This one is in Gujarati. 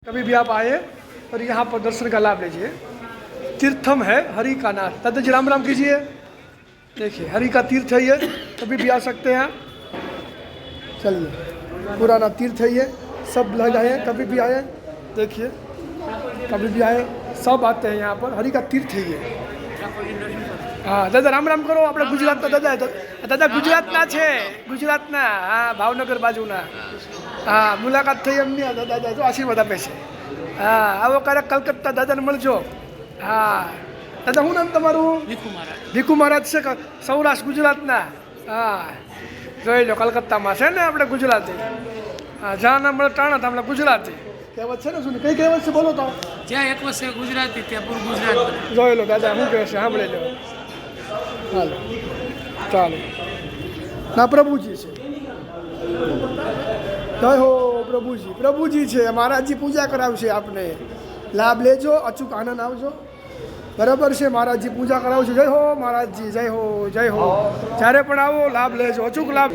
कभी भी आप आए और यहाँ पर दर्शन का लाभ लीजिए। तीर्थम है हरि का नाथ। दादा जी राम राम कीजिए। देखिए हरि का तीर्थ है ये, कभी भी आ सकते हैं। चलिए पुराना तीर्थ है ये, सब लोग आए कभी भी आए। देखिए कभी भी आए सब आते हैं यहाँ पर। हरि का तीर्थ है ये। हाँ दादा राम राम करो। આપણે ગુજરાતના દાદા દાદા ગુજરાતના છે, ગુજરાતના હા ભાવનગર બાજુના। હા મુલાકાત થઈ એમની દાદા જો આશીર્વાદ આપે છે। હા આવો ક્યારેક કલકત્તા દાદાને મળજો। હા દાદા શું નામ તમારું? ભીખુ મહારાજ છે સૌરાષ્ટ્ર ગુજરાતના। હા જોઈ લો કલકત્તામાં છે ને આપણે ગુજરાતી। હા જ્યાં ના મળે ટાણા તો આપણે ગુજરાતી કહેવત છે ને। શું કઈ કહેવત છે બોલો તો? જ્યાં એક વસ્તુ ગુજરાતી ત્યાં પૂરું ગુજરાત બને। જોઈ લો દાદા શું કહે છે સાંભળી લો। હાલો ચાલો ના પ્રભુજી છે। જય હો પ્રભુજી। પ્રભુજી છે મહારાજજી પૂજા કરાવશે આપને। લાભ લેજો, અચૂક આનંદ આવજો। બરાબર છે મહારાજજી પૂજા કરાવશે। જય હો મહારાજજી, જય હો જય હો। જ્યારે પણ આવો લાભ લેજો, અચૂક લાભ।